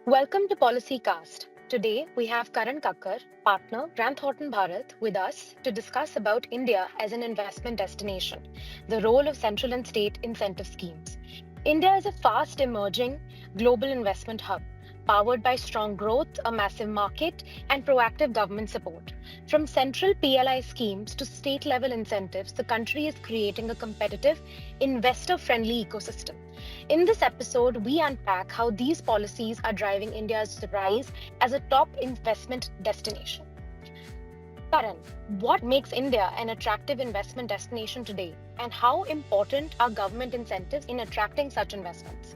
Welcome to PolicyCast. Today we have Karan Kakkar, partner, Thornton Bharat, with us to discuss about India as an investment destination, the role of central and state incentive schemes. India is a fast emerging global investment hub, powered by strong growth, a massive market, and proactive government support. From central PLI schemes to state level incentives, the country is creating a competitive, investor friendly ecosystem. In this episode, we unpack how these policies are driving India's rise as a top investment destination. Karan, what makes India an attractive investment destination today, and how important are government incentives in attracting such investments?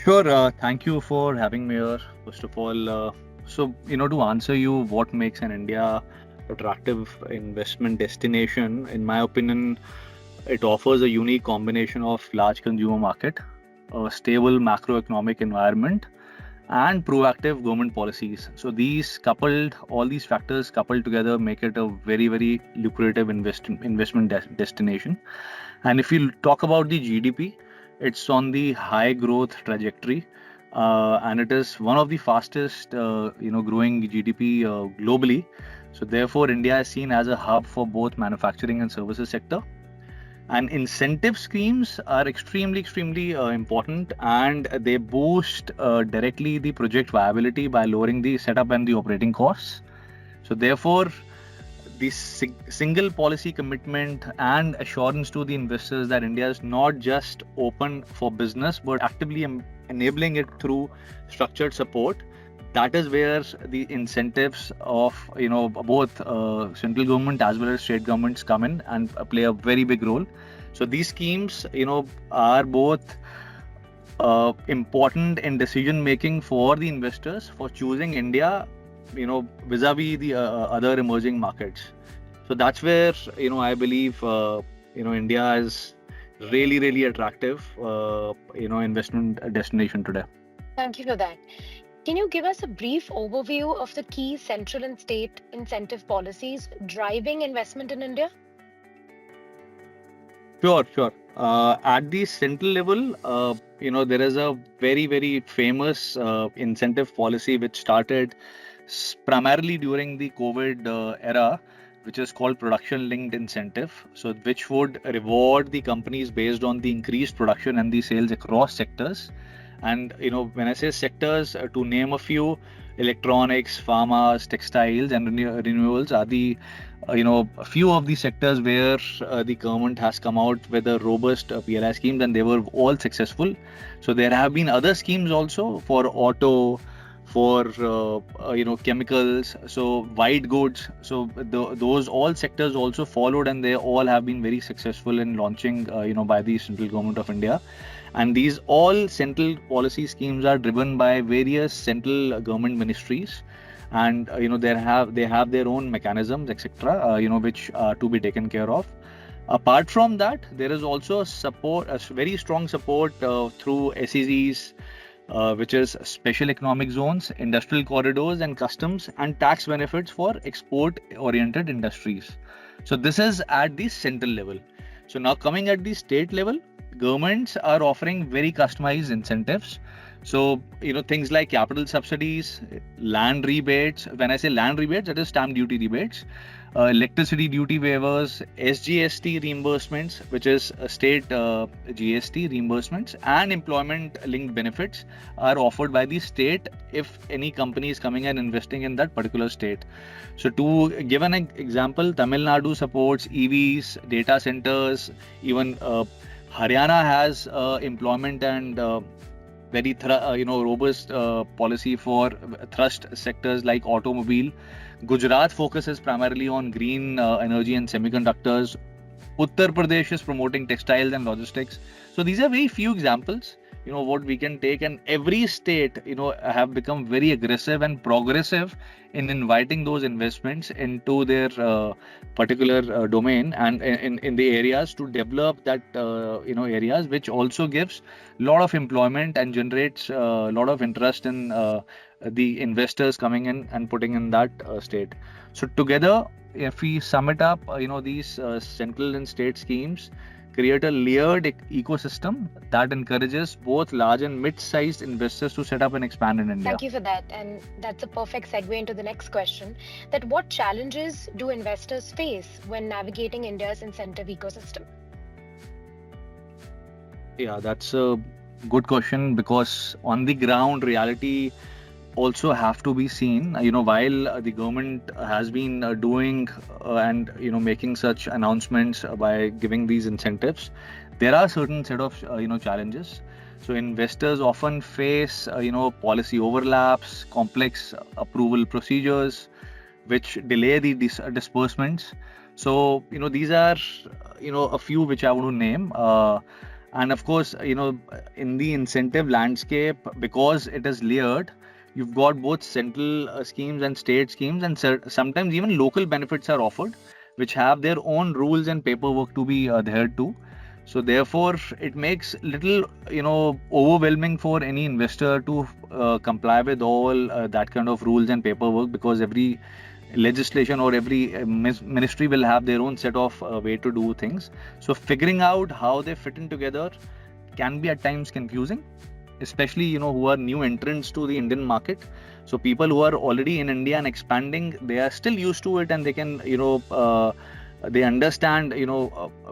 Sure. Thank you for having me here. First of all, to answer you, what makes an India attractive investment destination? In my opinion, it offers a unique combination of large consumer market, a stable macroeconomic environment, and proactive government policies. So all these factors coupled together make it a very, very lucrative investment destination. And if you talk about the GDP, it's on the high growth trajectory, and it is one of the fastest, growing GDP globally. So therefore, India is seen as a hub for both manufacturing and services sector. And incentive schemes are extremely important, and they boost directly the project viability by lowering the setup and the operating costs. So therefore, the single policy commitment and assurance to the investors that India is not just open for business but actively enabling it through structured support. That is where the incentives of both central government as well as state governments come in and play a very big role. So these schemes are both important in decision making for the investors for choosing India, vis-a-vis the other emerging markets. So that's where I believe India is really attractive investment destination today. Thank you for that. Can you give us a brief overview of the key central and state incentive policies driving investment in India? Sure. At the central level, there is a very famous incentive policy which started primarily during the COVID era, which is called production linked incentive. So, which would reward the companies based on the increased production and the sales across sectors. And when I say sectors, to name a few, electronics, pharmas, textiles, and renewables are the a few of the sectors where the government has come out with a robust PLI schemes, and they were all successful. So there have been other schemes also for auto, for chemicals, so white goods. So those all sectors also followed, and they all have been very successful in launching by the central government of India. And these all central policy schemes are driven by various central government ministries, and they have their own mechanisms, etc., which are to be taken care of. Apart from that, there is also support, a very strong support through SEZs, which is special economic zones, industrial corridors, and customs and tax benefits for export oriented industries. So this is at the central level. So now coming at the state level, governments are offering very customized incentives. So things like capital subsidies, land rebates. When I say land rebates, that is stamp duty rebates, electricity duty waivers, SGST reimbursements, which is state GST reimbursements, and employment linked benefits are offered by the state if any company is coming and investing in that particular state. So, to give an example, Tamil Nadu supports EVs, data centers, even Haryana has employment and robust policy for thrust sectors like automobile. Gujarat focuses primarily on green energy and semiconductors. Uttar Pradesh is promoting textiles and logistics. So these are very few examples, what we can take, and every state, have become very aggressive and progressive in inviting those investments into their particular domain and in the areas to develop that, areas, which also gives a lot of employment and generates a lot of interest in the investors coming in and putting in that state. So together, if we sum it up, these central and state schemes, create a layered ecosystem that encourages both large and mid-sized investors to set up and expand in India. Thank you for that. And that's a perfect segue into the next question, that what challenges do investors face when navigating India's incentive ecosystem? Yeah, that's a good question because on the ground, reality also have to be seen. While the government has been doing and making such announcements by giving these incentives, there are certain set of challenges. So investors often face policy overlaps, complex approval procedures, which delay the disbursements. So these are a few which I want to name. And of course, in the incentive landscape, because it is layered, you've got both central schemes and state schemes, and sometimes even local benefits are offered, which have their own rules and paperwork to be adhered to. So therefore, it makes little overwhelming for any investor to comply with all that kind of rules and paperwork, because every legislation or every ministry will have their own set of way to do things. So figuring out how they fit in together can be at times confusing, especially who are new entrants to the Indian market. So people who are already in India and expanding, they are still used to it, and they can they understand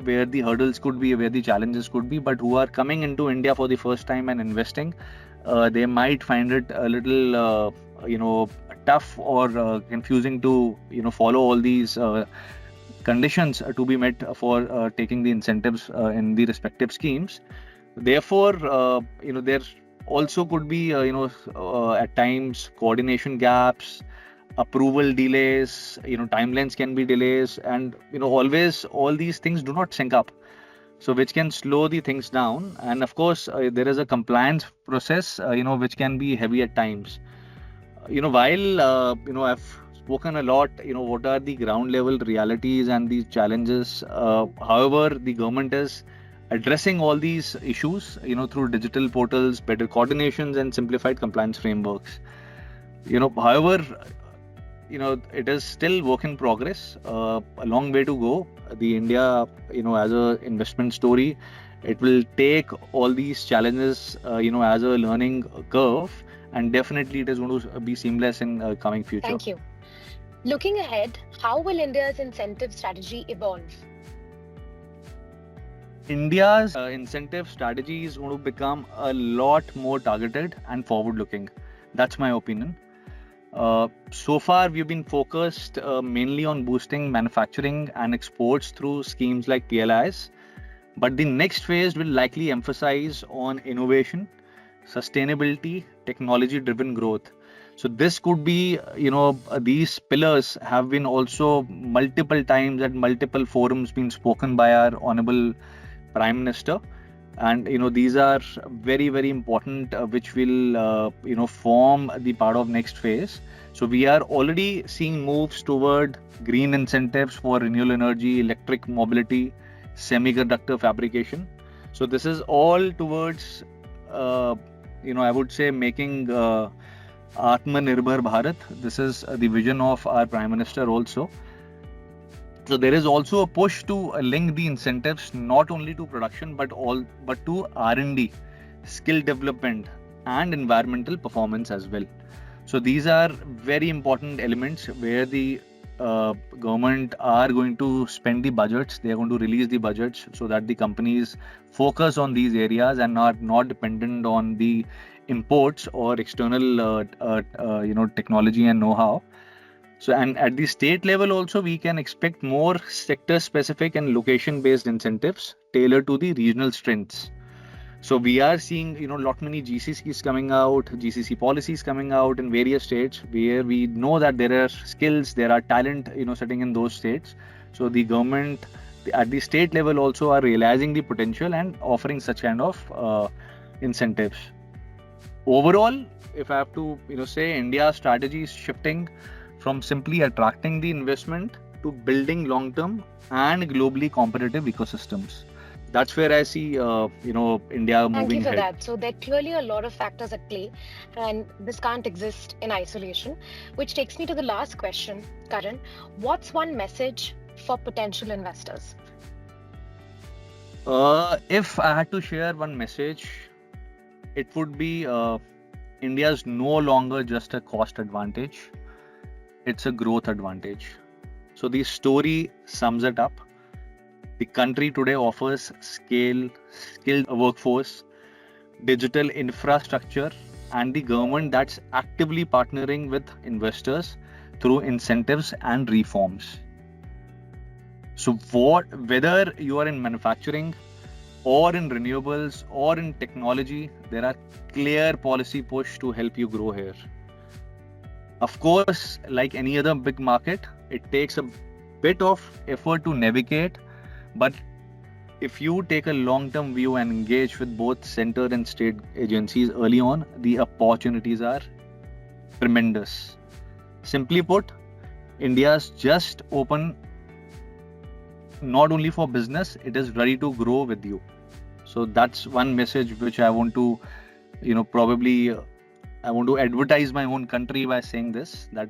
where the hurdles could be, where the challenges could be. But who are coming into India for the first time and investing, they might find it a little tough or confusing to follow all these conditions to be met for taking the incentives in the respective schemes. Therefore, there also could be at times coordination gaps, approval delays, timelines can be delays, and always all these things do not sync up, so which can slow the things down. And of course, there is a compliance process which can be heavy at times. While I've spoken a lot, what are the ground level realities and these challenges. However, the government is addressing all these issues through digital portals, better coordinations, and simplified compliance frameworks. However, it is still work in progress, a long way to go. The India as a investment story, it will take all these challenges as a learning curve, and definitely it is going to be seamless in coming future. Thank you. Looking ahead, how will India's incentive strategy evolve? India's incentive strategy is going to become a lot more targeted and forward looking. That's my opinion. So far, we've been focused mainly on boosting manufacturing and exports through schemes like PLIs. But the next phase will likely emphasize on innovation, sustainability, technology-driven growth. So this could be, these pillars have been also multiple times at multiple forums been spoken by our Honorable Prime Minister. And these are very, very important, which will form the part of next phase. So we are already seeing moves toward green incentives for renewable energy, electric mobility, semiconductor fabrication. So this is all towards I would say making Atmanirbhar Bharat. This is the vision of our Prime Minister also. So there is also a push to link the incentives not only to production but to R&D, skill development, and environmental performance as well. So these are very important elements where the government are going to spend the budgets. They are going to release the budgets so that the companies focus on these areas and are not dependent on the imports or external technology and know-how. So, and at the state level also, we can expect more sector-specific and location-based incentives tailored to the regional strengths. So we are seeing, lot many GCCs coming out, GCC policies coming out in various states where we know that there are skills, there are talent, sitting in those states. So the government at the state level also are realizing the potential and offering such kind of incentives. Overall, if I have to, say, India's strategy is shifting from simply attracting the investment to building long-term and globally competitive ecosystems. That's where I see, India moving ahead. Thank you for that. So there are clearly a lot of factors at play, and this can't exist in isolation, which takes me to the last question, Karan. What's one message for potential investors? If I had to share one message, it would be India is no longer just a cost advantage, it's a growth advantage. So the story sums it up. The country today offers scale, skilled workforce, digital infrastructure, and the government that's actively partnering with investors through incentives and reforms. So, whether you are in manufacturing or in renewables or in technology, there are clear policy push to help you grow here. Of course, like any other big market, it takes a bit of effort to navigate, but if you take a long-term view and engage with both center and state agencies early on, the opportunities are tremendous. Simply put, India's just open not only for business, it is ready to grow with you. So that's one message which I want to, probably I want to advertise my own country by saying this, that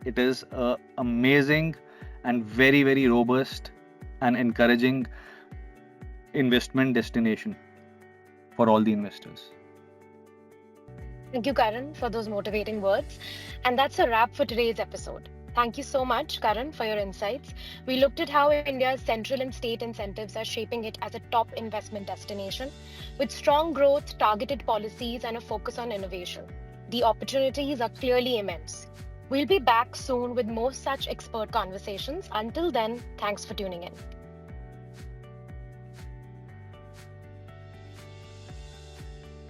it is a amazing and very, very robust and encouraging investment destination for all the investors. Thank you, Karan, for those motivating words. And that's a wrap for today's episode. Thank you so much, Karan, for your insights. We looked at how India's central and state incentives are shaping it as a top investment destination with strong growth, targeted policies, and a focus on innovation. The opportunities are clearly immense. We'll be back soon with more such expert conversations. Until then, thanks for tuning in.